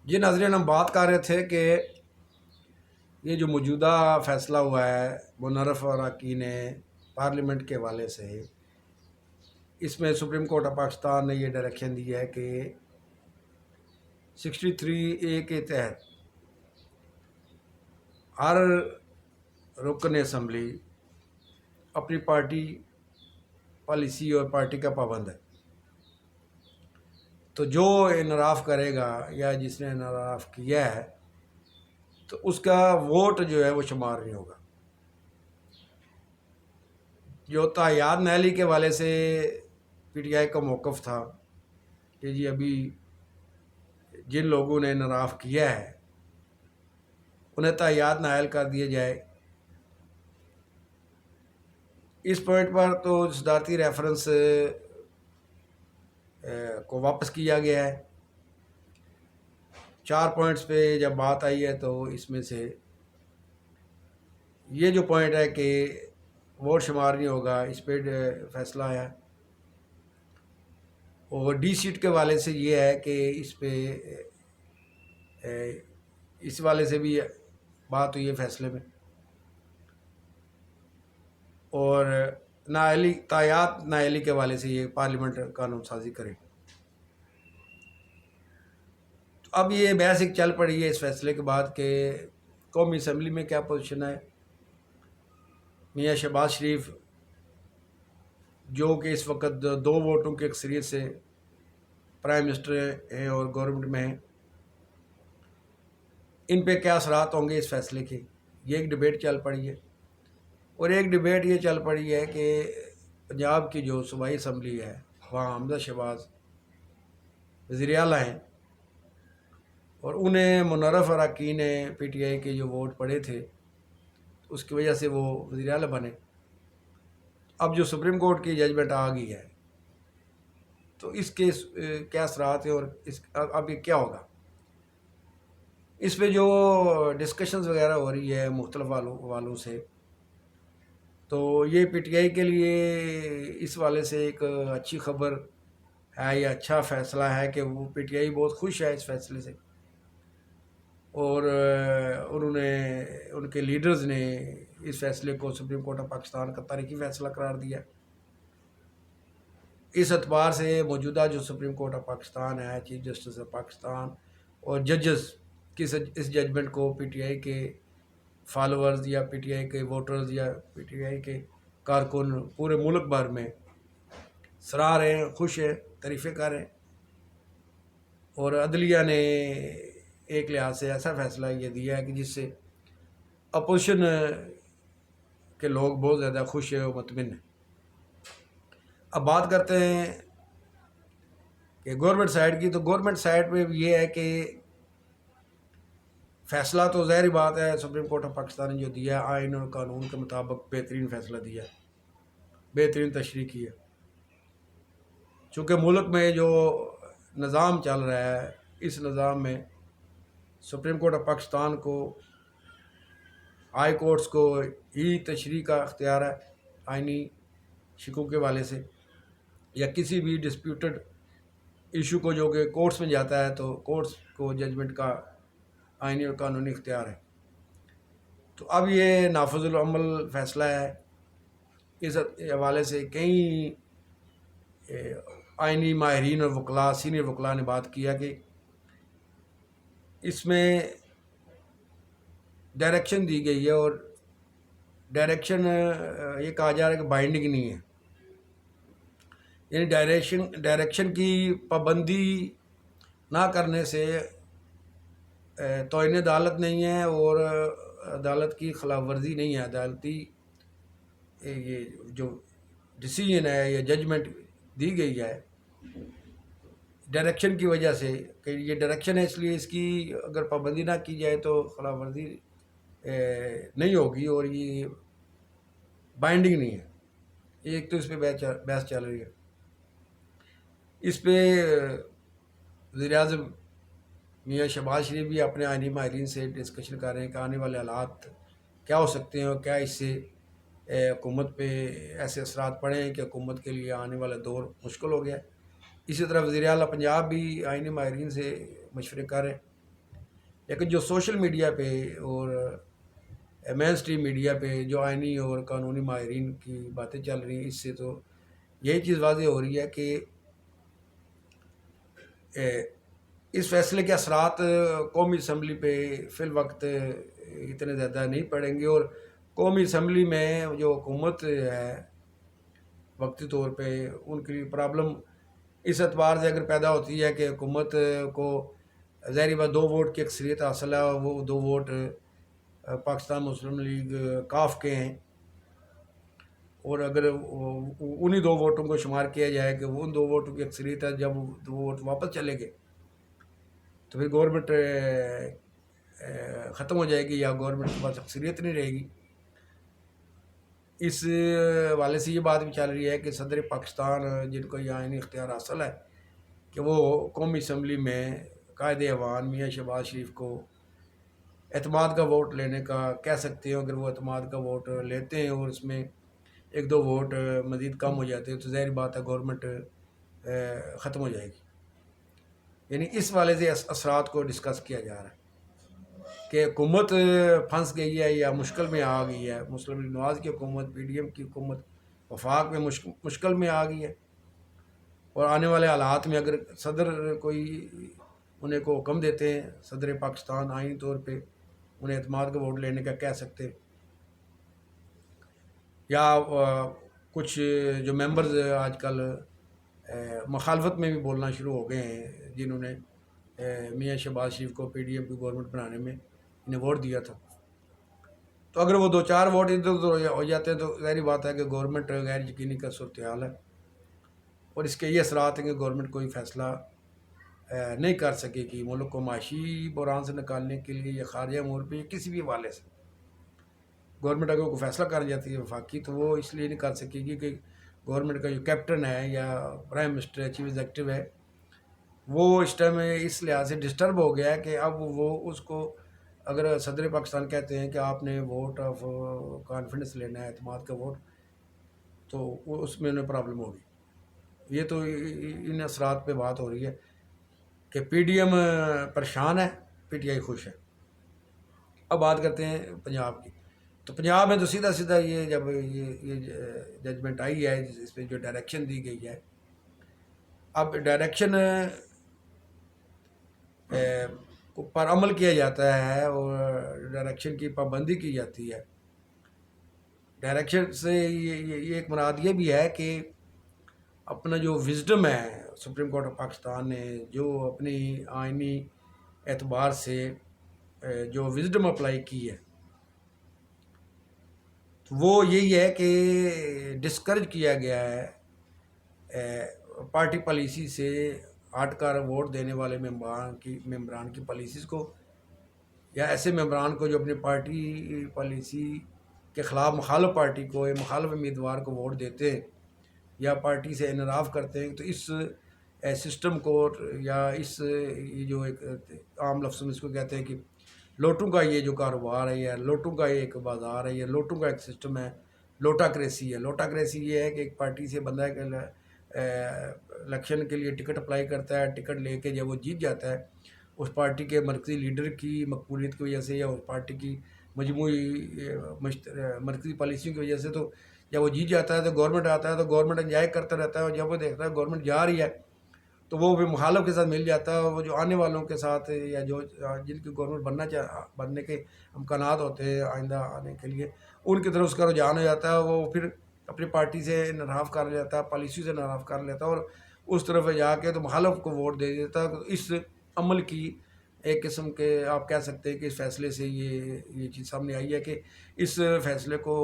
جی ناظرین، ہم بات کر رہے تھے کہ یہ جو موجودہ فیصلہ ہوا ہے منرف اور اراکین پارلیمنٹ کے حوالے سے، اس میں سپریم کورٹ آف پاکستان نے یہ ڈائریکشن دی ہے کہ 63A کے تحت ہر رکن اسمبلی اپنی پارٹی پالیسی اور پارٹی کا پابند ہے، تو جو انحراف کرے گا یا جس نے انحراف کیا ہے تو اس کا ووٹ جو ہے وہ شمار نہیں ہوگا۔ جو تاحیات نااہلی کے حوالے سے پی ٹی آئی کا موقف تھا کہ جی ابھی جن لوگوں نے انحراف کیا ہے انہیں تاحیات نائل کر دیا جائے، اس پوائنٹ پر تو صدارتی ریفرنس کو واپس کیا گیا ہے۔ 4 پوائنٹس پہ جب بات آئی ہے تو اس میں سے یہ جو پوائنٹ ہے کہ ووٹ شمار نہیں ہوگا، اس پہ فیصلہ آیا ہے۔ اور ڈی سیٹ کے حوالے سے یہ ہے کہ اس پہ اس والے سے بھی بات ہوئی ہے فیصلے میں، اور نااہلی تاحیات نااہلی کے حوالے سے یہ پارلیمنٹ قانون سازی کرے۔ تو اب یہ بحث ایک چل پڑی ہے اس فیصلے کے بعد کہ قومی اسمبلی میں کیا پوزیشن ہے۔ میاں شہباز شریف جو کہ اس وقت 2 ووٹوں کی اکثریت سے پرائم منسٹر ہیں اور گورنمنٹ میں ہیں، ان پہ کیا اثرات ہوں گے اس فیصلے کے، یہ ایک ڈبیٹ چل پڑی ہے۔ اور ایک ڈبیٹ یہ چل پڑی ہے کہ پنجاب کی جو صوبائی اسمبلی ہے وہاں حمزہ شہباز وزیر اعلیٰ ہیں، اور انہیں منرف اراکین پی ٹی آئی کے جو ووٹ پڑے تھے اس کی وجہ سے وہ وزیر اعلیٰ بنے۔ اب جو سپریم کورٹ کی ججمنٹ آ گئی ہے تو اس کے کیا اثرات ہیں اور اب یہ کیا ہوگا، اس پہ جو ڈسکشنز وغیرہ ہو رہی ہے مختلف والوں سے، تو یہ پی ٹی آئی کے لیے اس والے سے ایک اچھی خبر ہے یا اچھا فیصلہ ہے کہ وہ پی ٹی آئی بہت خوش ہے اس فیصلے سے، اور انہوں نے ان کے لیڈرز نے اس فیصلے کو سپریم کورٹ آف پاکستان کا تاریخی فیصلہ قرار دیا۔ اس اعتبار سے موجودہ جو سپریم کورٹ آف پاکستان ہے، چیف جسٹس آف پاکستان اور ججز کی اس ججمنٹ کو پی ٹی آئی کے فالوورز یا پی ٹی آئی کے ووٹرز یا پی ٹی آئی کے کارکن پورے ملک بھر میں سراہ رہے ہیں، خوش ہیں، تعریفیں کر رہے ہیں۔ اور عدلیہ نے ایک لحاظ سے ایسا فیصلہ یہ دیا ہے کہ جس سے اپوزیشن کے لوگ بہت زیادہ خوش ہیں اور مطمئن ہیں۔ اب بات کرتے ہیں کہ گورنمنٹ سائڈ کی، تو گورنمنٹ سائڈ پہ یہ ہے کہ فیصلہ تو ظاہری بات ہے سپریم کورٹ آف پاکستان نے جو دیا ہے آئین اور قانون کے مطابق بہترین فیصلہ دیا ہے، بہترین تشریح کی ہے۔ چونکہ ملک میں جو نظام چل رہا ہے اس نظام میں سپریم کورٹ آف پاکستان کو ہائی کورٹس کو ہی تشریح کا اختیار ہے آئینی شکوں کے حوالے سے، یا کسی بھی ڈسپیوٹڈ ایشو کو جو کہ کورٹس میں جاتا ہے تو کورٹس کو ججمنٹ کا آئینی اور قانونی اختیار ہے۔ تو اب یہ نافذ العمل فیصلہ ہے، اس حوالے سے کئی آئینی ماہرین اور وکلاء، سینئر وکلاء نے بات کیا کہ اس میں ڈائریکشن دی گئی ہے، اور ڈائریکشن یہ کہا جا رہا ہے کہ بائنڈنگ نہیں ہے، یعنی ڈائریکشن کی پابندی نہ کرنے سے توہین عدالت نہیں ہے اور عدالت کی خلاف ورزی نہیں ہے۔ عدالتی یہ جو ڈیسیژن ہے یا ججمنٹ دی گئی ہے ڈائریکشن کی وجہ سے کہ یہ ڈائریکشن ہے، اس لیے اس کی اگر پابندی نہ کی جائے تو خلاف ورزی نہیں ہوگی، اور یہ بائنڈنگ نہیں ہے۔ ایک تو اس پہ بحث چل رہی ہے۔ اس پہ وزیر اعظم میاں شہباز شریف بھی اپنے آئینی ماہرین سے ڈسکشن کر رہے ہیں کہ آنے والے حالات کیا ہو سکتے ہیں اور کیا اس سے حکومت پہ ایسے اثرات پڑے ہیں کہ حکومت کے لیے آنے والا دور مشکل ہو گیا ہے۔ اسی طرح وزیر اعلیٰ پنجاب بھی آئینی ماہرین سے مشورے کر رہے ہیں۔ لیکن جو سوشل میڈیا پہ اور مین اسٹریم میڈیا پہ جو آئینی اور قانونی ماہرین کی باتیں چل رہی ہیں، اس سے تو یہی چیز واضح ہو رہی ہے کہ اس فیصلے کے اثرات قومی اسمبلی پہ فی الوقت اتنے زیادہ نہیں پڑیں گے، اور قومی اسمبلی میں جو حکومت ہے وقتی طور پہ ان کی پرابلم اس اعتبار سے اگر پیدا ہوتی ہے کہ حکومت کو ظاہری بات 2 ووٹ کی اکثریت حاصل ہے، اور وہ 2 ووٹ پاکستان مسلم لیگ کاف کے ہیں، اور اگر انہی 2 ووٹوں کو شمار کیا جائے کہ وہ ان 2 ووٹوں کی اکثریت ہے، جب وہ 2 ووٹ واپس چلے گئے تو پھر گورنمنٹ ختم ہو جائے گی یا گورنمنٹ کے پاس اکثریت نہیں رہے گی۔ اس والے سے یہ بات بھی چل رہی ہے کہ صدر پاکستان جن کو یہ آئینی اختیار حاصل ہے کہ وہ قومی اسمبلی میں قائد ایوان میاں شہباز شریف کو اعتماد کا ووٹ لینے کا کہہ سکتے ہیں۔ اگر وہ اعتماد کا ووٹ لیتے ہیں اور اس میں 1-2 ووٹ مزید کم ہو جاتے ہیں تو ظاہر بات ہے گورنمنٹ ختم ہو جائے گی۔ یعنی اس والے سے اثرات کو ڈسکس کیا جا رہا ہے کہ حکومت پھنس گئی ہے یا مشکل میں آ گئی ہے، مسلم لیگ نواز کی حکومت، پی ڈی ایم کی حکومت وفاق میں مشکل میں آ گئی ہے، اور آنے والے حالات میں اگر صدر کوئی انہیں کو حکم دیتے ہیں، صدر پاکستان آئینی طور پہ انہیں اعتماد کا ووٹ لینے کا کہہ سکتے، یا کچھ جو ممبرز آج کل مخالفت میں بھی بولنا شروع ہو گئے ہیں، جنہوں نے میاں شہباز شریف کو پی ڈی ایم کی گورنمنٹ بنانے میں انہیں ووٹ دیا تھا، تو اگر وہ 2-4 ووٹ ادھر ادھر ہو جاتے ہیں تو ظاہری بات ہے کہ گورنمنٹ غیر یقینی کا صورتحال ہے، اور اس کے یہ اثرات ہیں کہ گورنمنٹ کوئی فیصلہ نہیں کر سکے گی ملک کو معاشی بحران سے نکالنے کے لیے یا خارجہ امور پہ یا کسی بھی حوالے سے۔ گورنمنٹ اگر کوئی فیصلہ کر جاتی ہے وفاقی تو وہ اس لیے نہیں کر سکے گی کہ گورنمنٹ کا جو کیپٹن ہے یا پرائم منسٹر ہے، چیف ایگزیکٹو ہے، وہ اس ٹائم اس لحاظ سے ڈسٹرب ہو گیا ہے کہ اب وہ اس کو اگر صدر پاکستان کہتے ہیں کہ آپ نے ووٹ آف کانفیڈنس لینا ہے، اعتماد کا ووٹ، تو اس میں انہیں پرابلم ہوگی۔ یہ تو ان اثرات پہ بات ہو رہی ہے کہ پی ڈی ایم پریشان ہے، پی ٹی آئی خوش ہے۔ اب بات کرتے ہیں پنجاب کی، تو پنجاب میں تو سیدھا سیدھا یہ جب یہ ججمنٹ آئی ہے، اس پہ جو ڈائریکشن دی گئی ہے، اب ڈائریکشن پر عمل کیا جاتا ہے اور ڈائریکشن کی پابندی کی جاتی ہے۔ ڈائریکشن سے یہ ایک مراد یہ بھی ہے کہ اپنا جو وزڈم ہے سپریم کورٹ آف پاکستان نے جو اپنی آئینی اعتبار سے جو وزڈم اپلائی کی ہے، تو وہ یہی ہے کہ ڈسکریج کیا گیا ہے پارٹی پالیسی سے ہٹ کر ووٹ دینے والے ممبران کی پالیسیز کو، یا ایسے ممبران کو جو اپنی پارٹی پالیسی کے خلاف مخالف پارٹی کو یا مخالف امیدوار کو ووٹ دیتے ہیں یا پارٹی سے انحراف کرتے ہیں، تو اس سسٹم کو یا اس یہ جو ایک عام لفظ میں اس کو کہتے ہیں کہ لوٹوں کا یہ جو کاروبار ہے یا لوٹوں کا یہ ایک بازار ہے یا لوٹوں کا ایک سسٹم ہے، لوٹا کریسی ہے۔ لوٹا کریسی یہ ہے کہ ایک پارٹی سے بندہ الیکشن کے لیے ٹکٹ اپلائی کرتا ہے، ٹکٹ لے کے جب وہ جیت جاتا ہے، اس پارٹی کے مرکزی لیڈر کی مقبولیت کی وجہ سے یا اس پارٹی کی مجموعی مرکزی پالیسیوں کی وجہ سے، تو جب وہ جیت جاتا ہے تو گورنمنٹ آتا ہے تو گورنمنٹ انجوائے کرتا رہتا ہے، اور جب وہ دیکھتا ہے گورنمنٹ جا رہی ہے تو وہ بھی مخالف کے ساتھ مل جاتا ہے، اور وہ جو آنے والوں کے ساتھ یا جو جن کی گورنمنٹ بننے کے امکانات ہوتے ہیں آئندہ آنے کے لیے، ان کی طرف اس کا رجحان ہو جاتا ہے، وہ پھر اپنی پارٹی سے انحراف کر لیتا ہے، پالیسی سے انحراف کر لیتا ہے، اور اس طرف جا کے تو مخالف کو ووٹ دے دیتا ہے۔ تو اس عمل کی ایک قسم کے آپ کہہ سکتے ہیں کہ اس فیصلے سے یہ چیز سامنے آئی ہے کہ اس فیصلے کو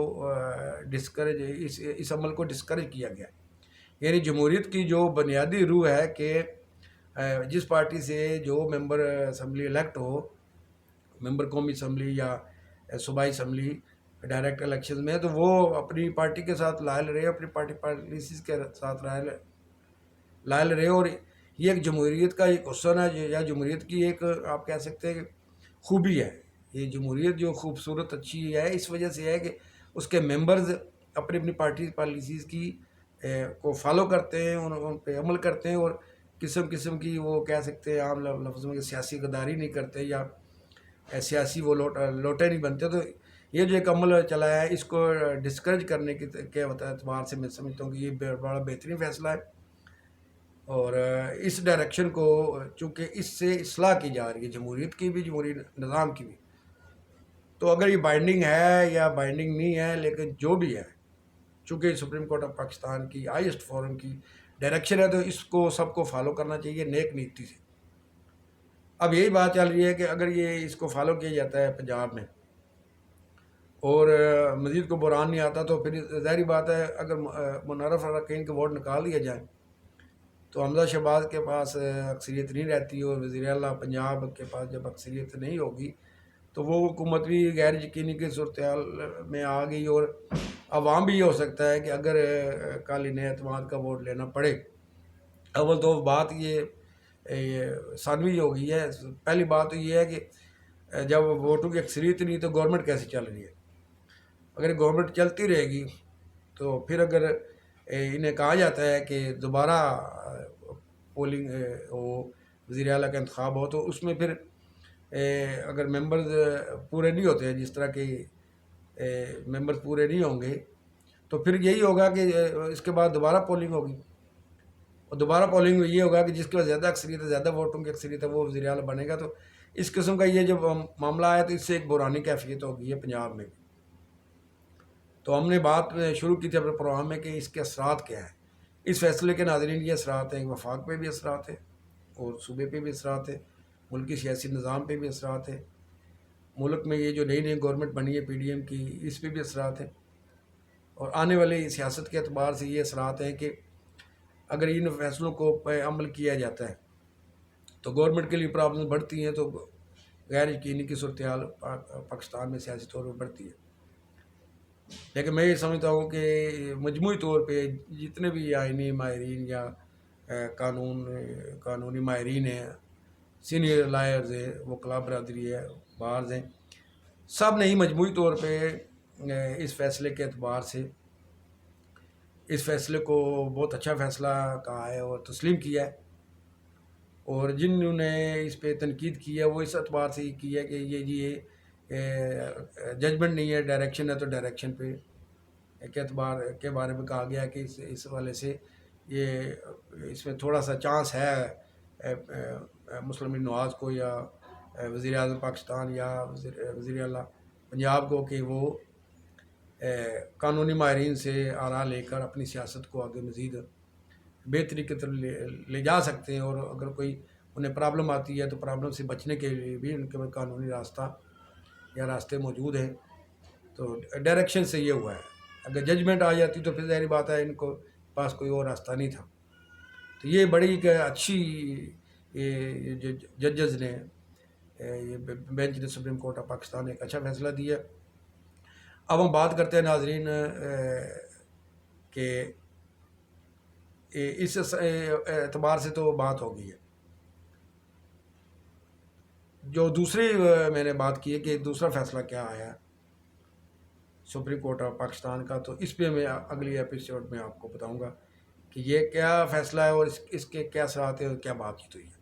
ڈسکریج اس عمل کو ڈسکریج کیا گیا، یعنی جمہوریت کی جو بنیادی روح ہے کہ جس پارٹی سے جو ممبر اسمبلی الیکٹ ہو، ممبر قومی اسمبلی یا صوبائی اسمبلی ڈائریکٹ الیکشن میں، تو وہ اپنی پارٹی کے ساتھ لائل رہے، اپنی پارٹی پالیسیز کے ساتھ لائل رہے، اور یہ ایک جمہوریت کا ایک حسن ہے یا جمہوریت کی ایک آپ کہہ سکتے ہیں کہ خوبی ہے۔ یہ جمہوریت جو خوبصورت اچھی ہے اس وجہ سے ہے کہ اس کے ممبرز اپنی اپنی پارٹی پالیسیز کی کو فالو کرتے ہیں، ان پہ عمل کرتے ہیں، اور قسم کی وہ کہہ سکتے ہیں عام لفظوں میں سیاسی غداری نہیں کرتے یا سیاسی وہ لوٹے نہیں بنتے. تو یہ جو ایک عمل چلا ہے اس کو ڈسکریج کرنے کے اعتبار سے میں سمجھتا ہوں کہ یہ بڑا بہترین فیصلہ ہے. اور اس ڈائریکشن کو چونکہ اس سے اصلاح کی جا رہی ہے جمہوریت کی بھی، جمہوری نظام کی بھی. تو اگر یہ بائنڈنگ ہے یا بائنڈنگ نہیں ہے، لیکن جو بھی ہے چونکہ سپریم کورٹ آف پاکستان کی ہائیسٹ فورم کی ڈائریکشن ہے تو اس کو سب کو فالو کرنا چاہیے نیک نیتی سے. اب یہی بات چل رہی ہے کہ اگر یہ اس کو فالو کیا جاتا ہے پنجاب میں اور مزید کو بحران نہیں آتا تو پھر ظاہری بات ہے اگر منحرف اراکین کے ووٹ نکال دیا جائے تو حمزہ شہباز کے پاس اکثریت نہیں رہتی، اور وزیر اعلیٰ پنجاب کے پاس جب اکثریت نہیں ہوگی تو وہ حکومت بھی غیر یقینی کی صورتحال میں آ گئی. اور عوام بھی یہ ہو سکتا ہے کہ اگر کل انہیں اعتماد کا ووٹ لینا پڑے، اول تو بات یہ ثانوی ہو گئی ہے. پہلی بات تو یہ ہے کہ جب ووٹوں کی اکثریت نہیں تو گورنمنٹ کیسے چل رہی ہے. اگر گورنمنٹ چلتی رہے گی تو پھر اگر انہیں کہا جاتا ہے کہ دوبارہ پولنگ ہو، وزیر اعلیٰ کا انتخاب ہو، تو اس میں پھر اگر ممبرز پورے نہیں ہوتے ہیں، جس طرح کے ممبرز پورے نہیں ہوں گے، تو پھر یہی ہوگا کہ اس کے بعد دوبارہ پولنگ ہوگی. اور دوبارہ پولنگ میں یہ ہوگا کہ جس کے پاس زیادہ اکثریت ہے، زیادہ ووٹوں کی اکثریت ہے، وہ وزیر اعلیٰ بنے گا. تو اس قسم کا یہ جب معاملہ آیا تو اس سے ایک بحرانی کیفیت ہوگی ہے پنجاب میں بھی. تو ہم نے بات شروع کی تھی اپنے پروگرام میں کہ اس کے اثرات کیا ہیں. اس فیصلے کے ناظرین یہ اثرات ہیں کہ وفاق پہ بھی اثرات ہیں اور صوبے پہ بھی اثرات ہیں، ملکی سیاسی نظام پہ بھی اثرات ہیں، ملک میں یہ جو نئی نئی گورنمنٹ بنی ہے PDM کی اس پہ بھی اثرات ہیں، اور آنے والی سیاست کے اعتبار سے یہ اثرات ہیں کہ اگر ان فیصلوں کو پہ عمل کیا جاتا ہے تو گورنمنٹ کے لیے پرابلم بڑھتی ہیں، تو غیر یقینی کی صورتحال پاکستان میں سیاسی طور پر بڑھتی ہے. لیکن میں یہ سمجھتا ہوں کہ مجموعی طور پہ جتنے بھی آئینی ماہرین یا قانونی ماہرین ہیں، سینئر لائرز ہیں، وکلاء برادری ہے، بارز ہیں، سب نے ہی مجموعی طور پہ اس فیصلے کے اعتبار سے اس فیصلے کو بہت اچھا فیصلہ کہا ہے اور تسلیم کیا ہے. اور جنہوں نے اس پہ تنقید کی ہے وہ اس اعتبار سے کی ہے کہ یہ ججمنٹ نہیں ہے، ڈائریکشن ہے. تو ڈائریکشن پہ ایک اعتبار کے بارے میں کہا گیا کہ اس حوالے سے یہ اس میں تھوڑا سا چانس ہے مسلم لیگ نواز کو یا وزیر اعظم پاکستان یا وزیر اعلیٰ پنجاب کو کہ وہ قانونی ماہرین سے آراء لے کر اپنی سیاست کو آگے مزید بہتری کی طرف لے جا سکتے ہیں. اور اگر کوئی انہیں پرابلم آتی ہے تو پرابلم سے بچنے کے لیے بھی ان کے پاس قانونی راستہ یا راستے موجود ہیں. تو ڈائریکشن سے یہ ہوا ہے. اگر ججمنٹ آ جاتی تو پھر ظاہری بات ہے ان کو پاس کوئی اور راستہ نہیں تھا. تو یہ بڑی اچھی جو ججز نے یہ بینچ نے سپریم کورٹ آف پاکستان نے ایک اچھا فیصلہ دیا. اب ہم بات کرتے ہیں ناظرین کہ اس اعتبار سے تو بات ہو گئی ہے. جو دوسری میں نے بات کی ہے کہ دوسرا فیصلہ کیا آیا سپریم کورٹ آف پاکستان کا، تو اس پہ میں اگلی ایپیسوڈ میں آپ کو بتاؤں گا کہ یہ کیا فیصلہ ہے اور اس کے کیا اثرات ہیں اور کیا بات چیت ہوئی ہے.